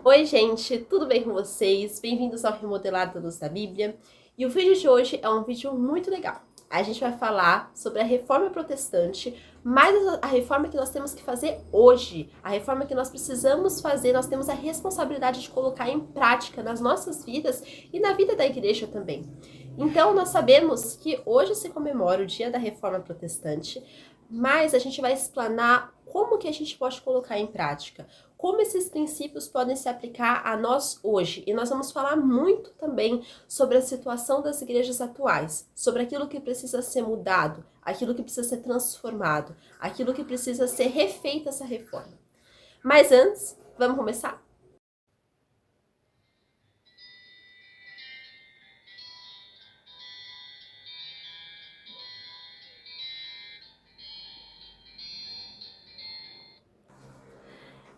Oi, gente, tudo bem com vocês? Bem-vindos ao Remodelar da Luz da Bíblia. E o vídeo de hoje é um vídeo muito legal. A gente vai falar sobre a reforma protestante, mas a reforma que nós temos que fazer hoje, a reforma que nós precisamos fazer, nós temos a responsabilidade de colocar em prática nas nossas vidas e na vida da igreja também. Então, nós sabemos que hoje se comemora o Dia da Reforma Protestante, mas a gente vai explanar como que a gente pode colocar em prática, como esses princípios podem se aplicar a nós hoje. E nós vamos falar muito também sobre a situação das igrejas atuais, sobre aquilo que precisa ser mudado, aquilo que precisa ser transformado, aquilo que precisa ser refeita essa reforma. Mas antes, vamos começar?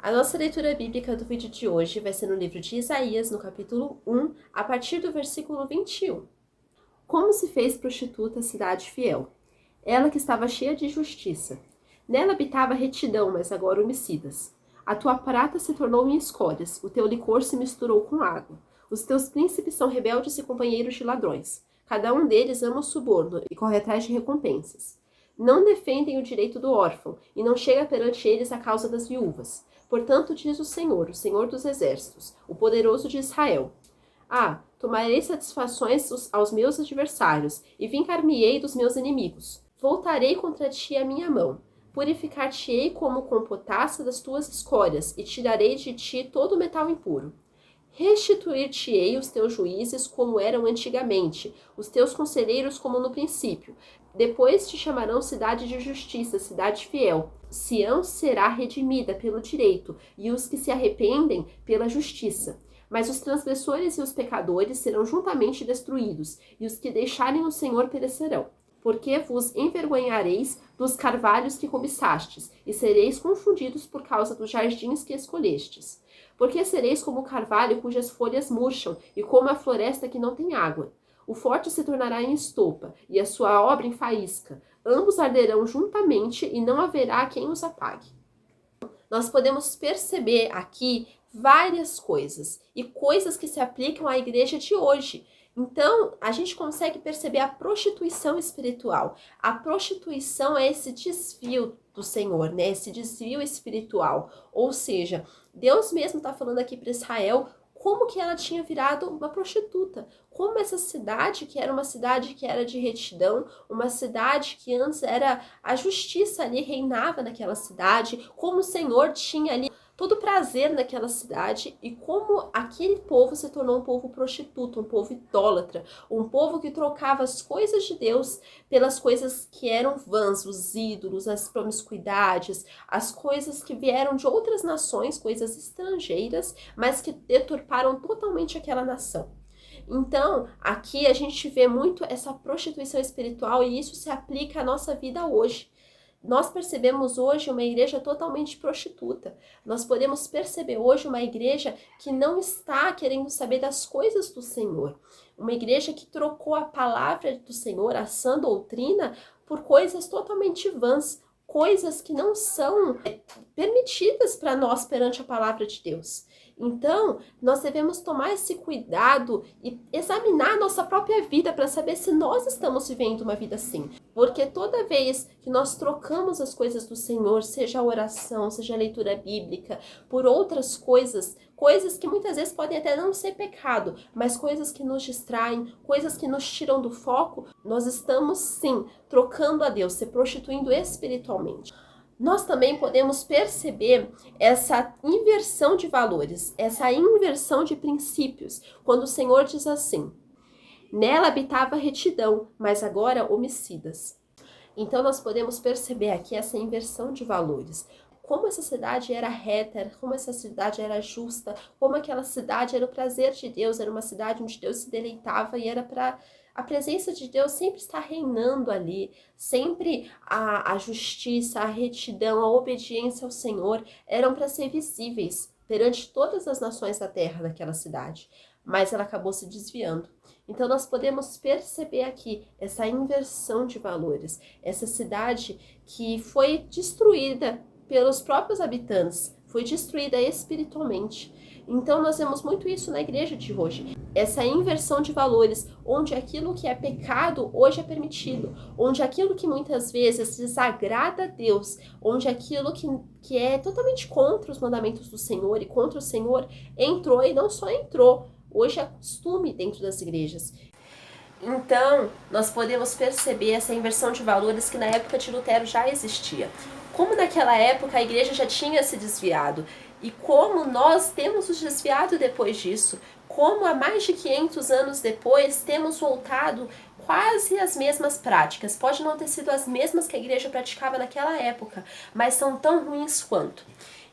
A nossa leitura bíblica do vídeo de hoje vai ser no livro de Isaías, no capítulo 1, a partir do versículo 21. Como se fez prostituta a cidade fiel, ela que estava cheia de justiça. Nela habitava retidão, mas agora homicidas. A tua prata se tornou em escórias, o teu licor se misturou com água. Os teus príncipes são rebeldes e companheiros de ladrões. Cada um deles ama o suborno e corre atrás de recompensas. Não defendem o direito do órfão, e não chega perante eles a causa das viúvas. Portanto, diz o Senhor dos exércitos, o poderoso de Israel: tomarei satisfações aos meus adversários, e vingar-me-ei dos meus inimigos. Voltarei contra ti a minha mão. Purificar-te-ei como com potassa das tuas escórias, e tirarei de ti todo o metal impuro. Restituir-te-ei os teus juízes como eram antigamente, os teus conselheiros como no princípio. Depois te chamarão cidade de justiça, cidade fiel. Sião será redimida pelo direito, e os que se arrependem pela justiça. Mas os transgressores e os pecadores serão juntamente destruídos, e os que deixarem o Senhor perecerão. Porque vos envergonhareis dos carvalhos que cobiçastes, e sereis confundidos por causa dos jardins que escolhestes. Porque sereis como o carvalho cujas folhas murcham, e como a floresta que não tem água. O forte se tornará em estopa, e a sua obra em faísca. Ambos arderão juntamente, e não haverá quem os apague. Nós podemos perceber aqui várias coisas, e coisas que se aplicam à igreja de hoje. Então, a gente consegue perceber a prostituição espiritual. A prostituição é esse desvio do Senhor, né? Esse desvio espiritual. Ou seja, Deus mesmo está falando aqui para Israel como que ela tinha virado uma prostituta. Como essa cidade, que era uma cidade que era de retidão, uma cidade que antes era a justiça ali, reinava naquela cidade, como o Senhor tinha ali todo prazer naquela cidade, e como aquele povo se tornou um povo prostituto, um povo idólatra, um povo que trocava as coisas de Deus pelas coisas que eram vãs, os ídolos, as promiscuidades, as coisas que vieram de outras nações, coisas estrangeiras, mas que deturparam totalmente aquela nação. Então, aqui a gente vê muito essa prostituição espiritual, e isso se aplica à nossa vida hoje. Nós percebemos hoje uma igreja totalmente prostituta. Nós podemos perceber hoje uma igreja que não está querendo saber das coisas do Senhor. Uma igreja que trocou a palavra do Senhor, a sã doutrina, por coisas totalmente vãs, coisas que não são permitidas para nós perante a palavra de Deus. Então, nós devemos tomar esse cuidado e examinar a nossa própria vida para saber se nós estamos vivendo uma vida assim. Porque toda vez que nós trocamos as coisas do Senhor, seja a oração, seja a leitura bíblica, por outras coisas, coisas que muitas vezes podem até não ser pecado, mas coisas que nos distraem, coisas que nos tiram do foco, nós estamos sim trocando a Deus, se prostituindo espiritualmente. Nós também podemos perceber essa inversão de valores, essa inversão de princípios, quando o Senhor diz assim: nela habitava retidão, mas agora homicidas. Então nós podemos perceber aqui essa inversão de valores. Como essa cidade era reta, como essa cidade era justa, como aquela cidade era o prazer de Deus, era uma cidade onde Deus se deleitava e era para a presença de Deus sempre está reinando ali, sempre a justiça, a retidão, a obediência ao Senhor eram para ser visíveis perante todas as nações da terra naquela cidade, mas ela acabou se desviando. Então nós podemos perceber aqui essa inversão de valores, essa cidade que foi destruída pelos próprios habitantes, foi destruída espiritualmente. Então nós vemos muito isso na igreja de hoje, essa inversão de valores, onde aquilo que é pecado hoje é permitido, onde aquilo que muitas vezes desagrada a Deus, onde aquilo que é totalmente contra os mandamentos do Senhor e contra o Senhor, entrou, e não só entrou, hoje é costume dentro das igrejas. Então, nós podemos perceber essa inversão de valores que na época de Lutero já existia. Como naquela época a igreja já tinha se desviado, e como nós temos nos desviado depois disso, como há mais de 500 anos depois temos voltado quase às mesmas práticas. Pode não ter sido as mesmas que a igreja praticava naquela época, mas são tão ruins quanto.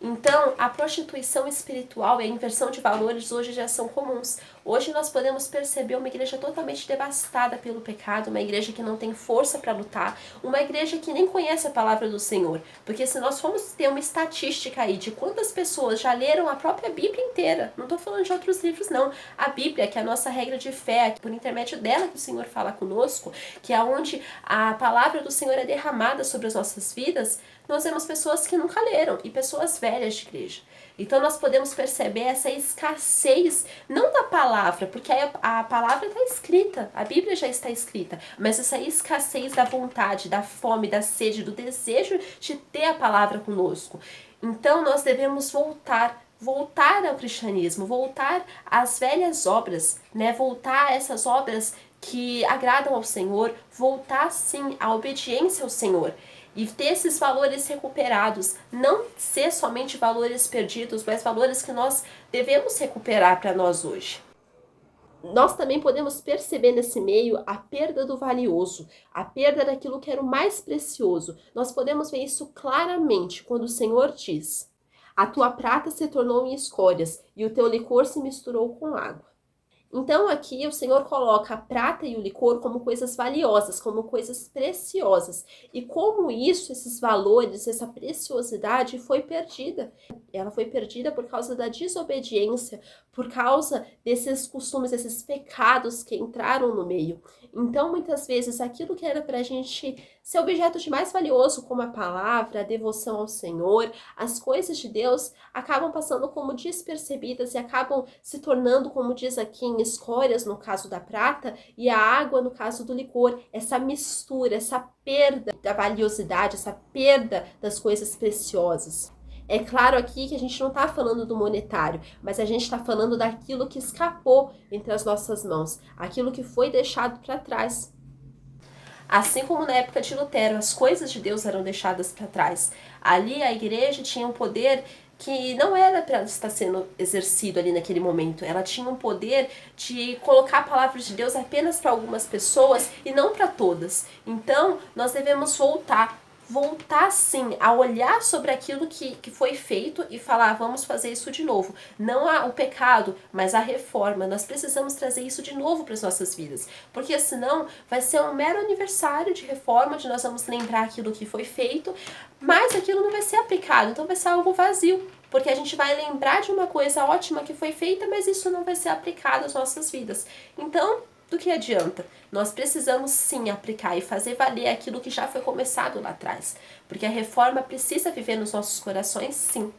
Então, a prostituição espiritual e a inversão de valores hoje já são comuns. Hoje nós podemos perceber uma igreja totalmente devastada pelo pecado, uma igreja que não tem força para lutar, uma igreja que nem conhece a palavra do Senhor. Porque se nós formos ter uma estatística aí de quantas pessoas já leram a própria Bíblia inteira, não estou falando de outros livros não, a Bíblia, que é a nossa regra de fé, por intermédio dela que o Senhor fala conosco, que é onde a palavra do Senhor é derramada sobre as nossas vidas, nós vemos pessoas que nunca leram e pessoas velhas de igreja. Então nós podemos perceber essa escassez, não da palavra, porque a palavra está escrita, a Bíblia já está escrita, mas essa escassez da vontade, da fome, da sede, do desejo de ter a palavra conosco. Então nós devemos voltar ao cristianismo, voltar às velhas obras, né? Voltar a essas obras que agradam ao Senhor, voltar sim à obediência ao Senhor. E ter esses valores recuperados, não ser somente valores perdidos, mas valores que nós devemos recuperar para nós hoje. Nós também podemos perceber nesse meio a perda do valioso, a perda daquilo que era o mais precioso. Nós podemos ver isso claramente quando o Senhor diz: a tua prata se tornou em escórias e o teu licor se misturou com água. Então aqui o Senhor coloca a prata e o licor como coisas valiosas, como coisas preciosas. E como isso, esses valores, essa preciosidade foi perdida. Ela foi perdida por causa da desobediência, por causa desses costumes, desses pecados que entraram no meio. Então muitas vezes aquilo que era pra gente ser objeto de mais valioso, como a palavra, a devoção ao Senhor, as coisas de Deus, acabam passando como despercebidas e acabam se tornando, como diz aqui, em escórias no caso da prata e a água no caso do licor. Essa mistura, essa perda da valiosidade, essa perda das coisas preciosas. É claro aqui que a gente não está falando do monetário, mas a gente está falando daquilo que escapou entre as nossas mãos, aquilo que foi deixado para trás. Assim como na época de Lutero, as coisas de Deus eram deixadas para trás. Ali a igreja tinha um poder que não era para estar sendo exercido ali naquele momento. Ela tinha um poder de colocar a palavra de Deus apenas para algumas pessoas e não para todas. Então, nós devemos voltar sim a olhar sobre aquilo que foi feito e falar: vamos fazer isso de novo. Não o pecado, mas a reforma. Nós precisamos trazer isso de novo para as nossas vidas, porque senão vai ser um mero aniversário de reforma, onde nós vamos lembrar aquilo que foi feito, mas aquilo não vai ser aplicado, então vai ser algo vazio, porque a gente vai lembrar de uma coisa ótima que foi feita, mas isso não vai ser aplicado às nossas vidas. Então, do que adianta? Nós precisamos sim aplicar e fazer valer aquilo que já foi começado lá atrás, porque a reforma precisa viver nos nossos corações, sim.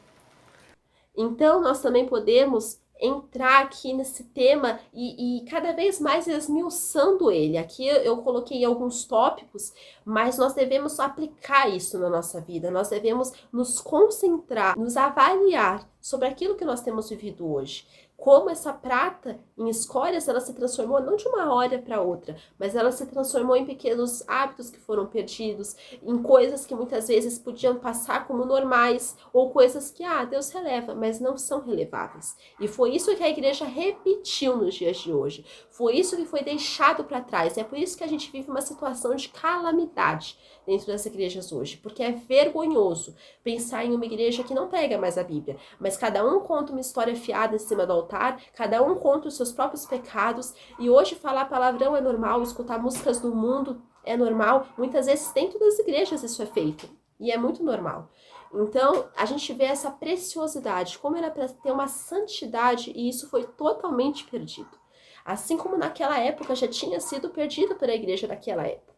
Então nós também podemos entrar aqui nesse tema e cada vez mais esmiuçando ele. Aqui eu coloquei alguns tópicos, mas nós devemos aplicar isso na nossa vida, nós devemos nos concentrar, nos avaliar sobre aquilo que nós temos vivido hoje. Como essa prata em escórias, ela se transformou não de uma hora para outra, mas ela se transformou em pequenos hábitos que foram perdidos, em coisas que muitas vezes podiam passar como normais, ou coisas que, Deus releva, mas não são releváveis. E foi isso que a igreja repetiu nos dias de hoje. Foi isso que foi deixado para trás. É por isso que a gente vive uma situação de calamidade dentro das igrejas hoje, porque é vergonhoso pensar em uma igreja que não prega mais a Bíblia, mas cada um conta uma história fiada em cima do altar, cada um conta os seus próprios pecados, e hoje falar palavrão é normal, escutar músicas do mundo é normal, muitas vezes dentro das igrejas isso é feito, e é muito normal. Então, a gente vê essa preciosidade, como era para ter uma santidade, e isso foi totalmente perdido. Assim como naquela época já tinha sido perdido pela igreja daquela época.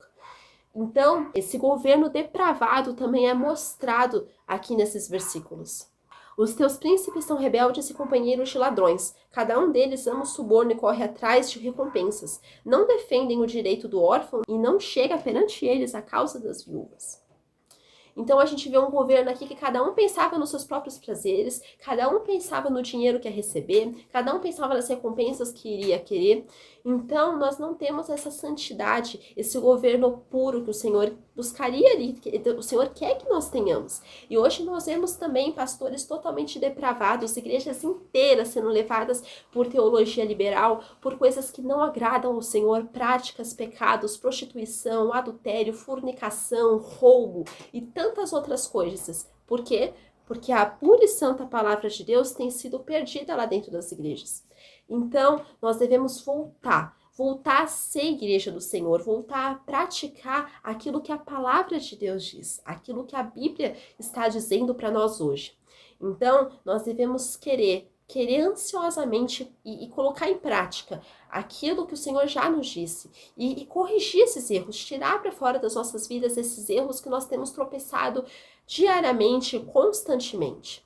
Então, esse governo depravado também é mostrado aqui nesses versículos. Os teus príncipes são rebeldes e companheiros de ladrões. Cada um deles ama o suborno e corre atrás de recompensas. Não defendem o direito do órfão e não chega perante eles a causa das viúvas. Então a gente vê um governo aqui que cada um pensava nos seus próprios prazeres, cada um pensava no dinheiro que ia receber, cada um pensava nas recompensas que iria querer. Então nós não temos essa santidade, esse governo puro que o Senhor buscaria ali, que o Senhor quer que nós tenhamos. E hoje nós vemos também pastores totalmente depravados, igrejas inteiras sendo levadas por teologia liberal, por coisas que não agradam ao Senhor, práticas, pecados, prostituição, adultério, fornicação, roubo e tantas outras coisas. Por quê? Porque a pura e santa palavra de Deus tem sido perdida lá dentro das igrejas. Então, nós devemos voltar a ser igreja do Senhor, voltar a praticar aquilo que a palavra de Deus diz, aquilo que a Bíblia está dizendo para nós hoje. Então, nós devemos querer ansiosamente e colocar em prática aquilo que o Senhor já nos disse e corrigir esses erros, tirar para fora das nossas vidas esses erros que nós temos tropeçado diariamente, constantemente.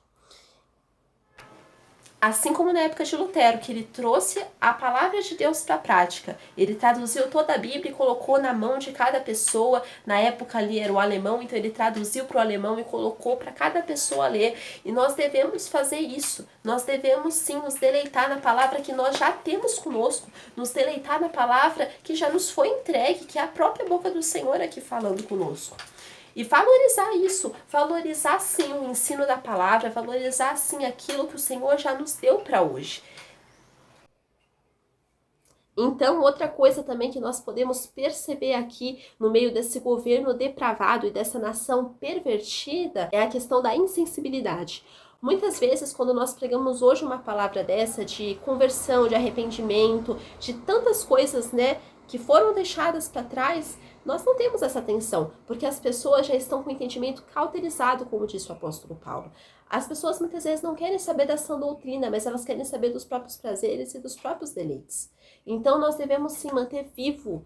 Assim como na época de Lutero, que ele trouxe a palavra de Deus para a prática. Ele traduziu toda a Bíblia e colocou na mão de cada pessoa. Na época ali era o alemão, então ele traduziu para o alemão e colocou para cada pessoa ler. E nós devemos fazer isso. Nós devemos sim nos deleitar na palavra que nós já temos conosco. Nos deleitar na palavra que já nos foi entregue, que é a própria boca do Senhor aqui falando conosco. E valorizar isso, valorizar sim o ensino da palavra, valorizar sim aquilo que o Senhor já nos deu para hoje. Então, outra coisa também que nós podemos perceber aqui no meio desse governo depravado e dessa nação pervertida é a questão da insensibilidade. Muitas vezes, quando nós pregamos hoje uma palavra dessa de conversão, de arrependimento, de tantas coisas, né, que foram deixadas para trás, nós não temos essa atenção, porque as pessoas já estão com o entendimento cauterizado, como disse o apóstolo Paulo. As pessoas muitas vezes não querem saber da sã doutrina, mas elas querem saber dos próprios prazeres e dos próprios deleites. Então nós devemos sim manter vivo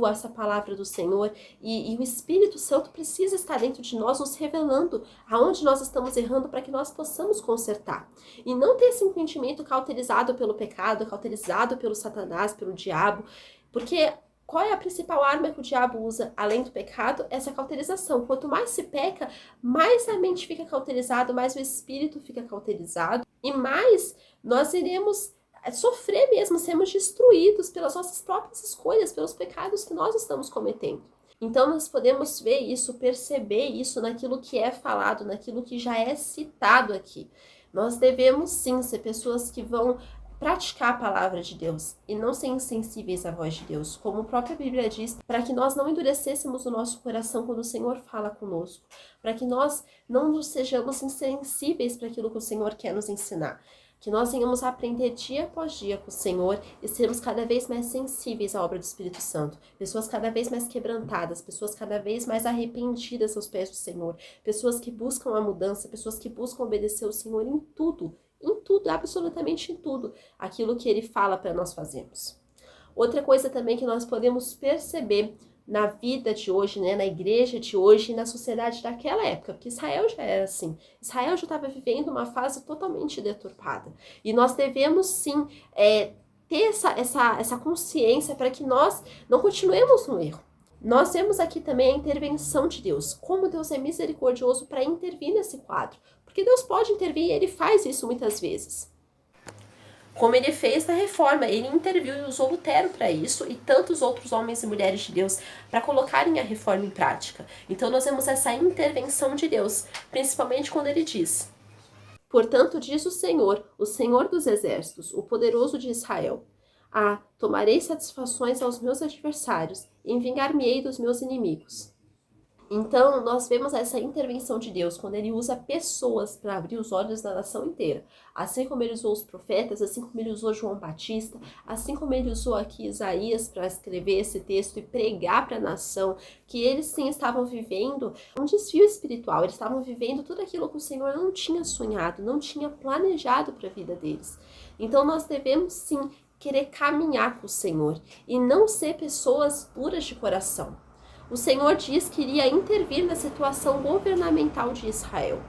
essa palavra do Senhor e o Espírito Santo precisa estar dentro de nós, nos revelando aonde nós estamos errando para que nós possamos consertar. E não ter esse entendimento cauterizado pelo pecado, cauterizado pelo Satanás, pelo diabo, porque qual é a principal arma que o diabo usa, além do pecado? Essa cauterização. Quanto mais se peca, mais a mente fica cauterizada, mais o espírito fica cauterizado e mais nós iremos sofrer mesmo, sermos destruídos pelas nossas próprias escolhas, pelos pecados que nós estamos cometendo. Então nós podemos ver isso, perceber isso naquilo que é falado, naquilo que já é citado aqui. Nós devemos sim ser pessoas que vão praticar a palavra de Deus e não ser insensíveis à voz de Deus, como a própria Bíblia diz, para que nós não endurecêssemos o nosso coração quando o Senhor fala conosco, para que nós não nos sejamos insensíveis para aquilo que o Senhor quer nos ensinar, que nós venhamos a aprender dia após dia com o Senhor e sermos cada vez mais sensíveis à obra do Espírito Santo, pessoas cada vez mais quebrantadas, pessoas cada vez mais arrependidas aos pés do Senhor, pessoas que buscam a mudança, pessoas que buscam obedecer ao Senhor em tudo, absolutamente em tudo, aquilo que ele fala para nós fazermos. Outra coisa também que nós podemos perceber na vida de hoje, né, na igreja de hoje e na sociedade daquela época, porque Israel já era assim. Israel já estava vivendo uma fase totalmente deturpada. E nós devemos sim ter essa consciência para que nós não continuemos no erro. Nós vemos aqui também a intervenção de Deus, como Deus é misericordioso para intervir nesse quadro, porque Deus pode intervir e Ele faz isso muitas vezes. Como Ele fez na reforma, Ele interviu e usou Lutero para isso e tantos outros homens e mulheres de Deus para colocarem a reforma em prática. Então nós vemos essa intervenção de Deus, principalmente quando Ele diz: portanto diz o Senhor dos exércitos, o poderoso de Israel: tomarei satisfações aos meus adversários, e vingar-me-ei dos meus inimigos. Então, nós vemos essa intervenção de Deus quando Ele usa pessoas para abrir os olhos da nação inteira. Assim como Ele usou os profetas, assim como Ele usou João Batista, assim como Ele usou aqui Isaías para escrever esse texto e pregar para a nação, que eles sim estavam vivendo um desvio espiritual, eles estavam vivendo tudo aquilo que o Senhor não tinha sonhado, não tinha planejado para a vida deles. Então, nós devemos sim querer caminhar com o Senhor e não ser pessoas puras de coração. O Senhor diz que iria intervir na situação governamental de Israel.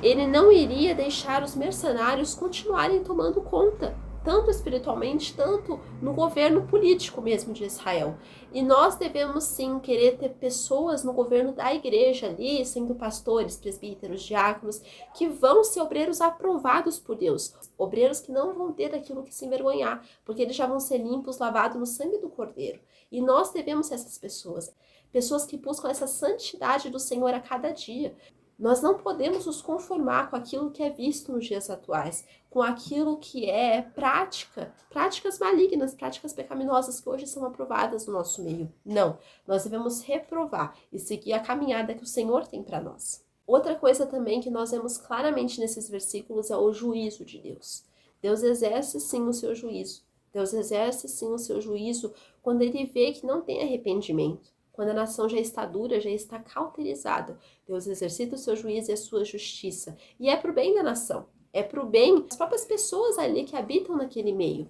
Ele não iria deixar os mercenários continuarem tomando conta, tanto espiritualmente, tanto no governo político mesmo de Israel. E nós devemos sim querer ter pessoas no governo da igreja ali, sendo pastores, presbíteros, diáconos, que vão ser obreiros aprovados por Deus. Obreiros que não vão ter daquilo que se envergonhar, porque eles já vão ser limpos, lavados no sangue do Cordeiro. E nós devemos ser essas pessoas. Pessoas que buscam essa santidade do Senhor a cada dia. Nós não podemos nos conformar com aquilo que é visto nos dias atuais, com aquilo que é práticas malignas, práticas pecaminosas que hoje são aprovadas no nosso meio. Não, nós devemos reprovar e seguir a caminhada que o Senhor tem para nós. Outra coisa também que nós vemos claramente nesses versículos é o juízo de Deus. Deus exerce sim o seu juízo. Deus exerce sim o seu juízo quando ele vê que não tem arrependimento. Quando a nação já está dura, já está cauterizada, Deus exercita o seu juízo e a sua justiça. E é para o bem da nação, é para o bem das próprias pessoas ali que habitam naquele meio.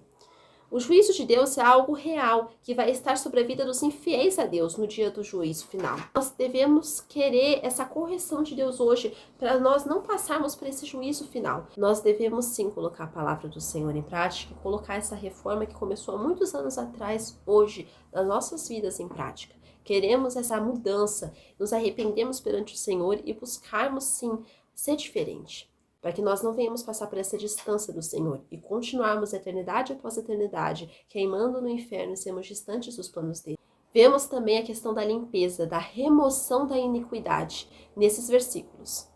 O juízo de Deus é algo real, que vai estar sobre a vida dos infiéis a Deus no dia do juízo final. Nós devemos querer essa correção de Deus hoje, para nós não passarmos por esse juízo final. Nós devemos sim colocar a palavra do Senhor em prática e colocar essa reforma que começou há muitos anos atrás, hoje, nas nossas vidas em prática. Queremos essa mudança, nos arrependemos perante o Senhor e buscarmos sim ser diferente, para que nós não venhamos passar por essa distância do Senhor e continuarmos eternidade após eternidade, queimando no inferno e sermos distantes dos planos dele. Vemos também a questão da limpeza, da remoção da iniquidade, nesses versículos.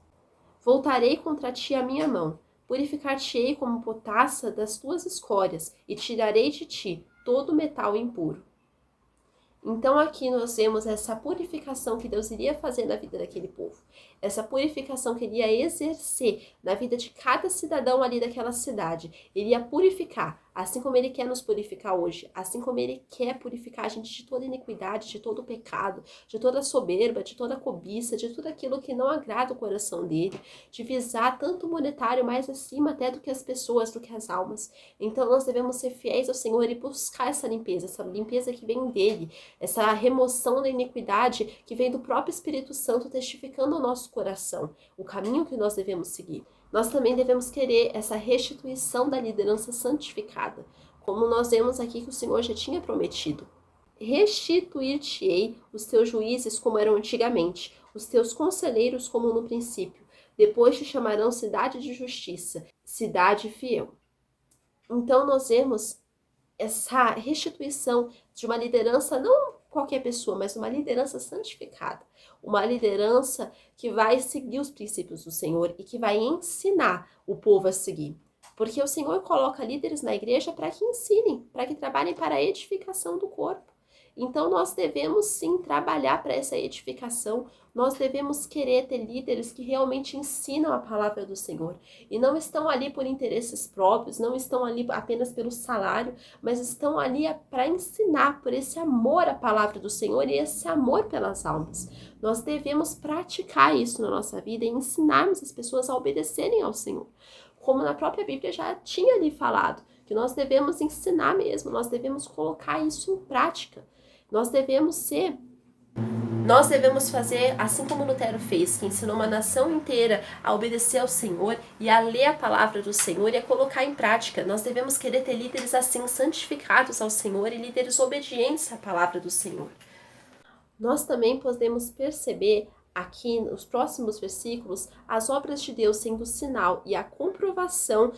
Voltarei contra ti a minha mão, purificar-te-ei como potassa das tuas escórias, e tirarei de ti todo metal impuro. Então aqui nós vemos essa purificação que Deus iria fazer na vida daquele povo. Essa purificação que ele ia exercer na vida de cada cidadão ali daquela cidade. Ele ia purificar, assim como ele quer nos purificar hoje. Assim como ele quer purificar a gente de toda iniquidade, de todo pecado, de toda soberba, de toda cobiça, de tudo aquilo que não agrada o coração dele. De visar tanto o monetário mais acima até do que as pessoas, do que as almas. Então nós devemos ser fiéis ao Senhor e buscar essa limpeza que vem dele. Essa remoção da iniquidade que vem do próprio Espírito Santo testificando ao nosso coração, o caminho que nós devemos seguir. Nós também devemos querer essa restituição da liderança santificada, como nós vemos aqui que o Senhor já tinha prometido. Restituir-te-ei os teus juízes como eram antigamente, os teus conselheiros como no princípio. Depois te chamarão cidade de justiça, cidade fiel. Então nós vemos essa restituição de uma liderança, não qualquer pessoa, mas uma liderança santificada. Uma liderança que vai seguir os princípios do Senhor e que vai ensinar o povo a seguir. Porque o Senhor coloca líderes na igreja para que ensinem, para que trabalhem para a edificação do corpo. Então nós devemos sim trabalhar para essa edificação, nós devemos querer ter líderes que realmente ensinam a palavra do Senhor e não estão ali por interesses próprios, não estão ali apenas pelo salário, mas estão ali para ensinar por esse amor à palavra do Senhor e esse amor pelas almas. Nós devemos praticar isso na nossa vida e ensinarmos as pessoas a obedecerem ao Senhor. Como na própria Bíblia já tinha ali falado, que nós devemos ensinar mesmo, nós devemos colocar isso em prática. Nós devemos fazer assim como Lutero fez, que ensinou uma nação inteira a obedecer ao Senhor e a ler a palavra do Senhor e a colocar em prática. Nós devemos querer ter líderes assim, santificados ao Senhor e líderes obedientes à palavra do Senhor. Nós também podemos perceber aqui nos próximos versículos as obras de Deus sendo o sinal e a comprovação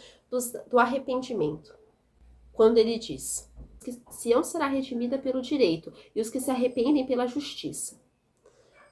do arrependimento. Quando ele diz: Sião será redimida pelo direito, e os que se arrependem pela justiça.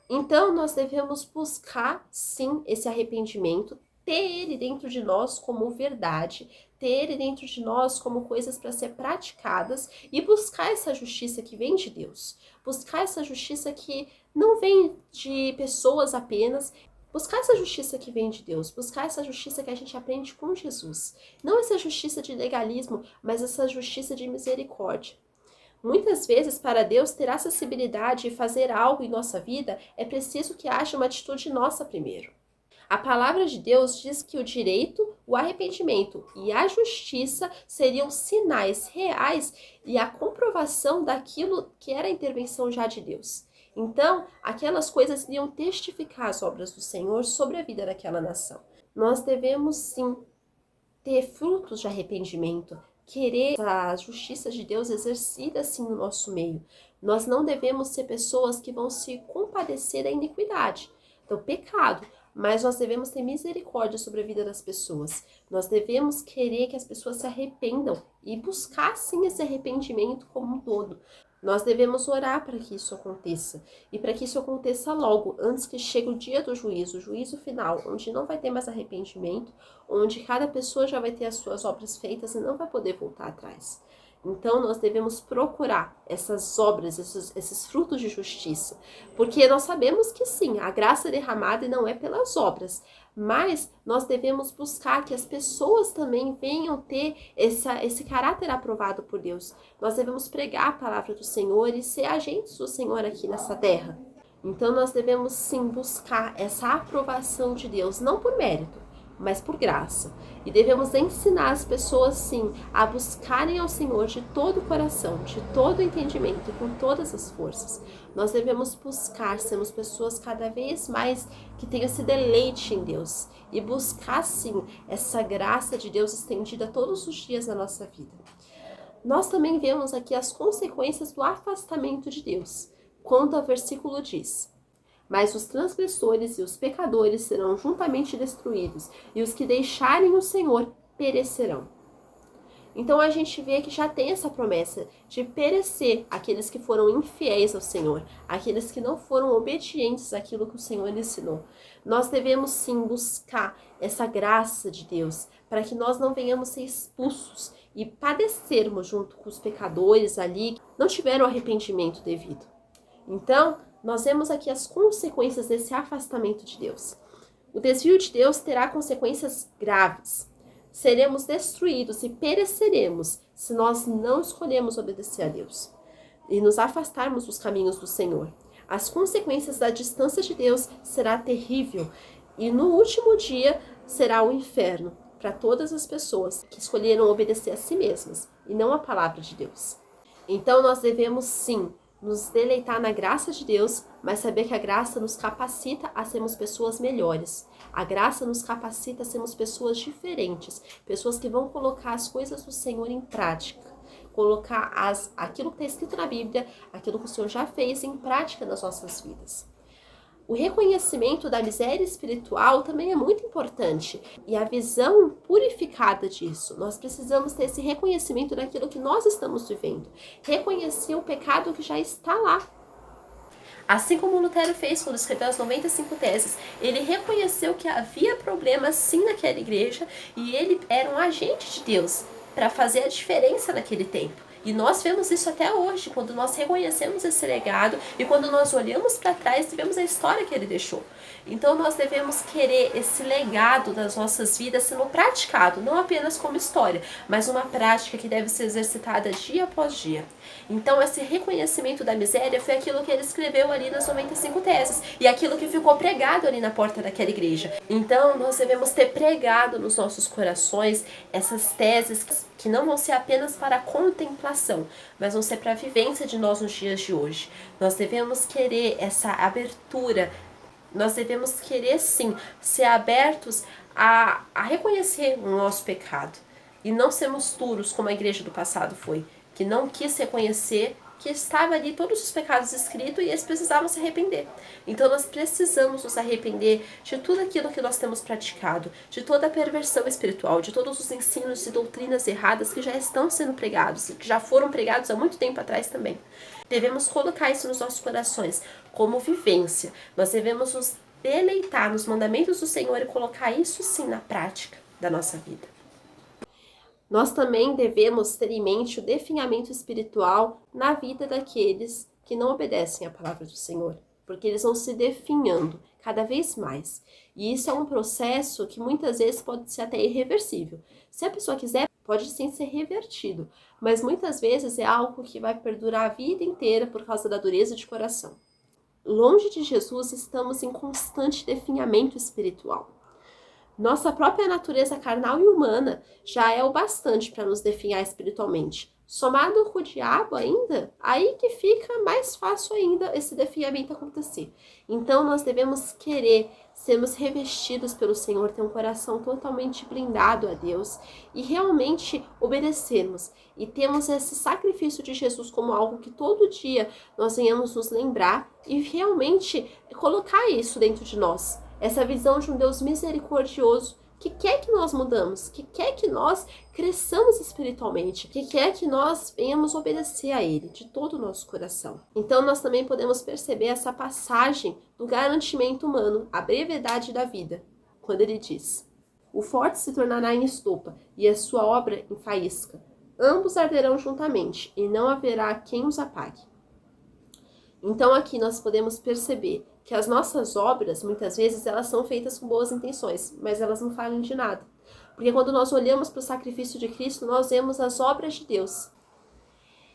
Então, nós devemos buscar, sim, esse arrependimento, ter ele dentro de nós como verdade, ter ele dentro de nós como coisas para ser praticadas e buscar essa justiça que vem de Deus. Buscar essa justiça que não vem de pessoas apenas, buscar essa justiça que vem de Deus, buscar essa justiça que a gente aprende com Jesus. Não essa justiça de legalismo, mas essa justiça de misericórdia. Muitas vezes, para Deus ter acessibilidade e fazer algo em nossa vida, é preciso que haja uma atitude nossa primeiro. A palavra de Deus diz que o direito, o arrependimento e a justiça seriam sinais reais e a comprovação daquilo que era a intervenção já de Deus. Então, aquelas coisas iriam testificar as obras do Senhor sobre a vida daquela nação. Nós devemos sim ter frutos de arrependimento, querer a justiça de Deus exercida assim no nosso meio. Nós não devemos ser pessoas que vão se compadecer da iniquidade, do pecado, mas nós devemos ter misericórdia sobre a vida das pessoas. Nós devemos querer que as pessoas se arrependam e buscar sim esse arrependimento como um todo. Nós devemos orar para que isso aconteça e para que isso aconteça logo, antes que chegue o dia do juízo, o juízo final, onde não vai ter mais arrependimento, onde cada pessoa já vai ter as suas obras feitas e não vai poder voltar atrás. Então, nós devemos procurar essas obras, esses frutos de justiça, porque nós sabemos que sim, a graça é derramada e não é pelas obras, mas nós devemos buscar que as pessoas também venham ter esse caráter aprovado por Deus. Nós devemos pregar a palavra do Senhor e ser agentes do Senhor aqui nessa terra. Então, nós devemos sim buscar essa aprovação de Deus, não por mérito, mas por graça. E devemos ensinar as pessoas, sim, a buscarem ao Senhor de todo o coração, de todo o entendimento e com todas as forças. Nós devemos buscar, sermos pessoas cada vez mais que tenham esse deleite em Deus e buscar, sim, essa graça de Deus estendida todos os dias na nossa vida. Nós também vemos aqui as consequências do afastamento de Deus, quando o versículo diz: mas os transgressores e os pecadores serão juntamente destruídos, e os que deixarem o Senhor perecerão. Então a gente vê que já tem essa promessa de perecer aqueles que foram infiéis ao Senhor, aqueles que não foram obedientes àquilo que o Senhor ensinou. Nós devemos sim buscar essa graça de Deus, para que nós não venhamos ser expulsos e padecermos junto com os pecadores ali que não tiveram arrependimento devido. Então, nós vemos aqui as consequências desse afastamento de Deus. O desvio de Deus terá consequências graves. Seremos destruídos e pereceremos se nós não escolhermos obedecer a Deus e nos afastarmos dos caminhos do Senhor. As consequências da distância de Deus será terrível e no último dia será o inferno para todas as pessoas que escolheram obedecer a si mesmas e não a palavra de Deus. Então nós devemos sim nos deleitar na graça de Deus, mas saber que a graça nos capacita a sermos pessoas melhores. A graça nos capacita a sermos pessoas diferentes, pessoas que vão colocar as coisas do Senhor em prática, colocar aquilo que está escrito na Bíblia, aquilo que o Senhor já fez em prática nas nossas vidas. O reconhecimento da miséria espiritual também é muito importante e a visão purificada disso. Nós precisamos ter esse reconhecimento daquilo que nós estamos vivendo, reconhecer o pecado que já está lá. Assim como Lutero fez quando escreveu as 95 teses, ele reconheceu que havia problemas sim naquela igreja e ele era um agente de Deus para fazer a diferença naquele tempo. E nós vemos isso até hoje, quando nós reconhecemos esse legado e quando nós olhamos para trás e vemos a história que ele deixou. Então nós devemos querer esse legado das nossas vidas sendo praticado, não apenas como história, mas uma prática que deve ser exercitada dia após dia. Então esse reconhecimento da miséria foi aquilo que ele escreveu ali nas 95 teses e aquilo que ficou pregado ali na porta daquela igreja. Então nós devemos ter pregado nos nossos corações essas teses que não vão ser apenas para a contemplação, mas vão ser para a vivência de nós nos dias de hoje. Nós devemos querer essa abertura, nós devemos querer sim ser abertos a reconhecer o nosso pecado e não sermos duros como a igreja do passado foi, que não quis reconhecer que estava ali todos os pecados escritos e eles precisavam se arrepender. Então nós precisamos nos arrepender de tudo aquilo que nós temos praticado, de toda a perversão espiritual, de todos os ensinos e doutrinas erradas que já estão sendo pregados, que já foram pregados há muito tempo atrás também. Devemos colocar isso nos nossos corações como vivência. Nós devemos nos deleitar nos mandamentos do Senhor e colocar isso sim na prática da nossa vida. Nós também devemos ter em mente o definhamento espiritual na vida daqueles que não obedecem à palavra do Senhor, porque eles vão se definhando cada vez mais. E isso é um processo que muitas vezes pode ser até irreversível. Se a pessoa quiser, pode sim ser revertido, mas muitas vezes é algo que vai perdurar a vida inteira por causa da dureza de coração. Longe de Jesus, estamos em constante definhamento espiritual. Nossa própria natureza carnal e humana já é o bastante para nos definhar espiritualmente. Somado com o diabo ainda, aí que fica mais fácil ainda esse definhamento acontecer. Então nós devemos querer sermos revestidos pelo Senhor, ter um coração totalmente blindado a Deus e realmente obedecermos. E temos esse sacrifício de Jesus como algo que todo dia nós venhamos nos lembrar e realmente colocar isso dentro de nós. Essa visão de um Deus misericordioso que quer que nós mudamos, que quer que nós cresçamos espiritualmente, que quer que nós venhamos obedecer a Ele de todo o nosso coração. Então nós também podemos perceber essa passagem do garantimento humano, a brevidade da vida, quando ele diz: o forte se tornará em estopa e a sua obra em faísca. Ambos arderão juntamente e não haverá quem os apague. Então aqui nós podemos perceber que as nossas obras, muitas vezes, elas são feitas com boas intenções, mas elas não falham de nada. Porque quando nós olhamos para o sacrifício de Cristo, nós vemos as obras de Deus.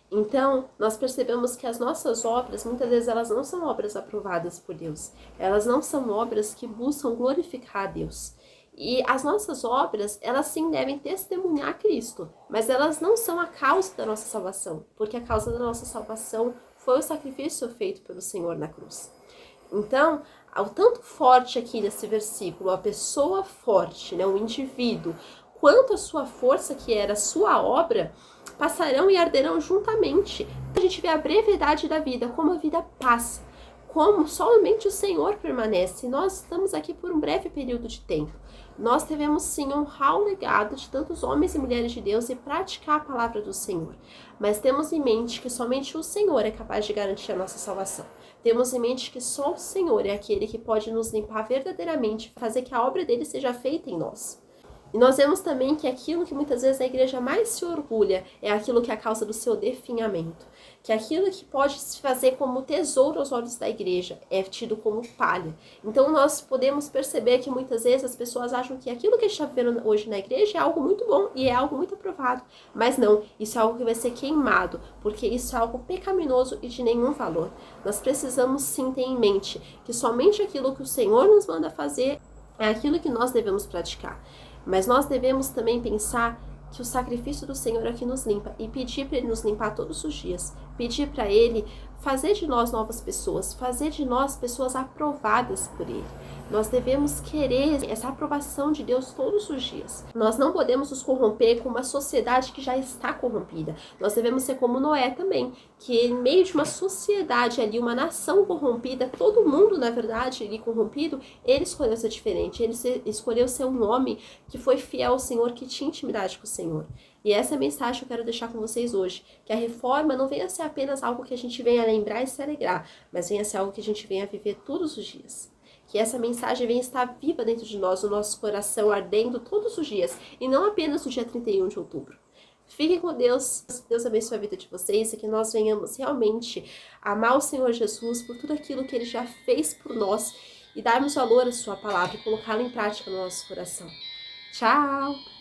Então, nós percebemos que as nossas obras, muitas vezes, elas não são obras aprovadas por Deus. Elas não são obras que buscam glorificar a Deus. E as nossas obras, elas sim devem testemunhar Cristo, mas elas não são a causa da nossa salvação, porque a causa da nossa salvação foi o sacrifício feito pelo Senhor na cruz. Então, o tanto forte aqui nesse versículo, a pessoa forte, né, o indivíduo, quanto a sua força, que era a sua obra, passarão e arderão juntamente. A gente vê a brevidade da vida, como a vida passa, como somente o Senhor permanece. Nós estamos aqui por um breve período de tempo. Nós devemos sim honrar o legado de tantos homens e mulheres de Deus e praticar a palavra do Senhor. Mas temos em mente que somente o Senhor é capaz de garantir a nossa salvação. Temos em mente que só o Senhor é aquele que pode nos limpar verdadeiramente, fazer que a obra dele seja feita em nós. E nós vemos também que aquilo que muitas vezes a igreja mais se orgulha é aquilo que é a causa do seu definhamento. Que aquilo que pode se fazer como tesouro aos olhos da igreja é tido como palha. Então nós podemos perceber que muitas vezes as pessoas acham que aquilo que a gente está vivendo hoje na igreja é algo muito bom e é algo muito aprovado. Mas não, isso é algo que vai ser queimado, porque isso é algo pecaminoso e de nenhum valor. Nós precisamos sim ter em mente que somente aquilo que o Senhor nos manda fazer é aquilo que nós devemos praticar. Mas nós devemos também pensar que o sacrifício do Senhor é que nos limpa e pedir para Ele nos limpar todos os dias. Pedir para Ele fazer de nós novas pessoas, fazer de nós pessoas aprovadas por Ele. Nós devemos querer essa aprovação de Deus todos os dias. Nós não podemos nos corromper com uma sociedade que já está corrompida. Nós devemos ser como Noé também, que em meio de uma sociedade ali, uma nação corrompida, todo mundo, na verdade, ali corrompido, ele escolheu ser diferente. Ele escolheu ser um homem que foi fiel ao Senhor, que tinha intimidade com o Senhor. E essa é a mensagem que eu quero deixar com vocês hoje, que a reforma não venha a ser apenas algo que a gente venha lembrar e se alegrar, mas venha a ser algo que a gente venha viver todos os dias. Que essa mensagem venha estar viva dentro de nós, no nosso coração, ardendo todos os dias, e não apenas no dia 31 de outubro. Fiquem com Deus, Deus abençoe a vida de vocês e que nós venhamos realmente amar o Senhor Jesus por tudo aquilo que Ele já fez por nós e darmos valor à Sua palavra e colocá-la em prática no nosso coração. Tchau!